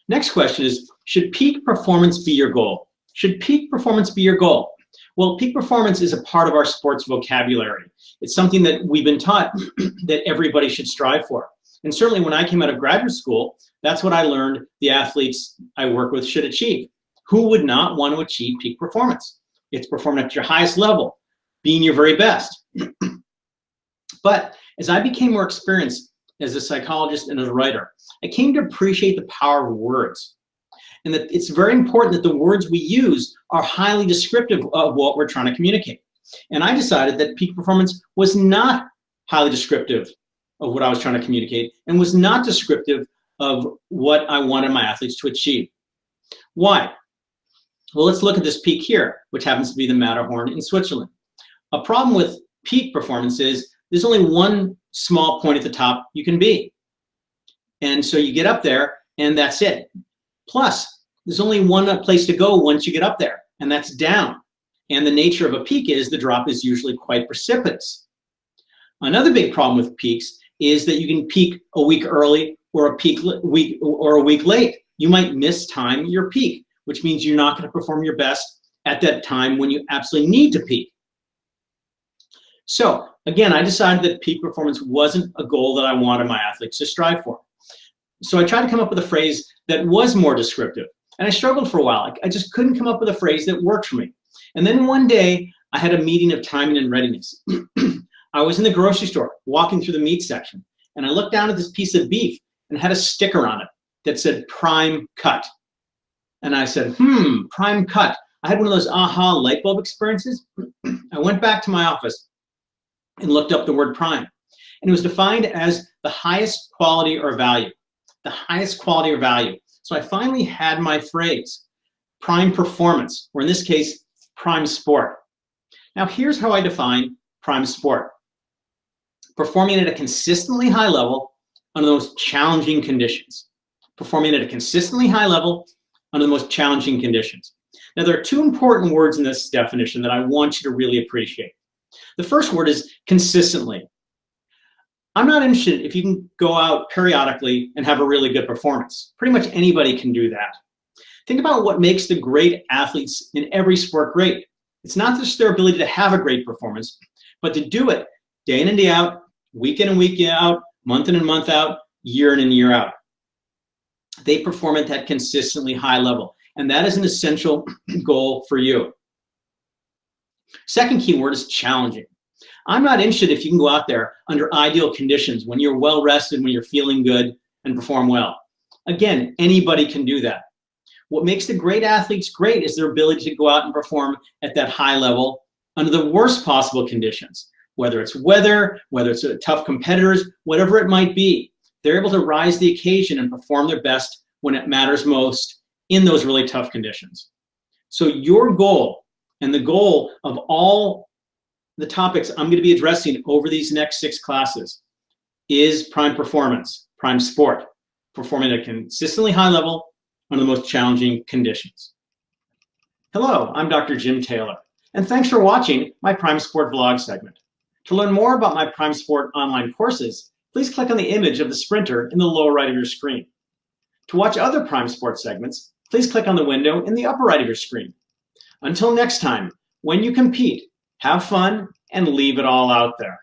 Next question is, should peak performance be your goal? Should peak performance be your goal? Well, peak performance is a part of our sports vocabulary. It's something that we've been taught that everybody should strive for. And certainly when I came out of graduate school, that's what I learned the athletes I work with should achieve. Who would not want to achieve peak performance? It's performing at your highest level, being your very best. But as I became more experienced as a psychologist and as a writer, I came to appreciate the power of words. And that it's very important that the words we use are highly descriptive of what we're trying to communicate. And I decided that peak performance was not highly descriptive of what I was trying to communicate and was not descriptive of what I wanted my athletes to achieve. Why? Well, let's look at this peak here, which happens to be the Matterhorn in Switzerland. A problem with peak performance is there's only one small point at the top you can be. And so you get up there and that's it. Plus, there's only one place to go once you get up there, and that's down. And the nature of a peak is the drop is usually quite precipitous. Another big problem with peaks is that you can peak a week early or a week late. You might miss time your peak, which means you're not going to perform your best at that time when you absolutely need to peak. So again, I decided that peak performance wasn't a goal that I wanted my athletes to strive for. So I tried to come up with a phrase that was more descriptive. And I struggled for a while. I just couldn't come up with a phrase that worked for me. And then one day, I had a meeting of timing and readiness. I was in the grocery store, walking through the meat section, and I looked down at this piece of beef and it had a sticker on it that said prime cut. And I said, prime cut. I had one of those aha light bulb experiences. I went back to my office and looked up the word prime. And it was defined as the highest quality or value. The highest quality or value. So I finally had my phrase, prime performance, or in this case, prime sport. Now here's how I define prime sport. Performing at a consistently high level under the most challenging conditions. Performing at a consistently high level under the most challenging conditions. Now there are two important words in this definition that I want you to really appreciate. The first word is consistently. I'm not interested if you can go out periodically and have a really good performance. Pretty much anybody can do that. Think about what makes the great athletes in every sport great. It's not just their ability to have a great performance, but to do it day in and day out, week in and week out, month in and month out, year in and year out. They perform at that consistently high level, and that is an essential goal for you. Second key word is challenging. I'm not interested if you can go out there under ideal conditions, when you're well rested, when you're feeling good and perform well. Again, anybody can do that. What makes the great athletes great is their ability to go out and perform at that high level under the worst possible conditions, whether it's weather, whether it's tough competitors, whatever it might be. They're able to rise to the occasion and perform their best when it matters most in those really tough conditions. So your goal, and the goal of all the topics I'm going to be addressing over these next 6 classes, is prime performance, prime sport, performing at a consistently high level under the most challenging conditions. Hello, I'm Dr. Jim Taylor, and thanks for watching my Prime Sport vlog segment. To learn more about my Prime Sport online courses, please click on the image of the sprinter in the lower right of your screen. To watch other Prime Sport segments, please click on the window in the upper right of your screen. Until next time, when you compete, have fun and leave it all out there.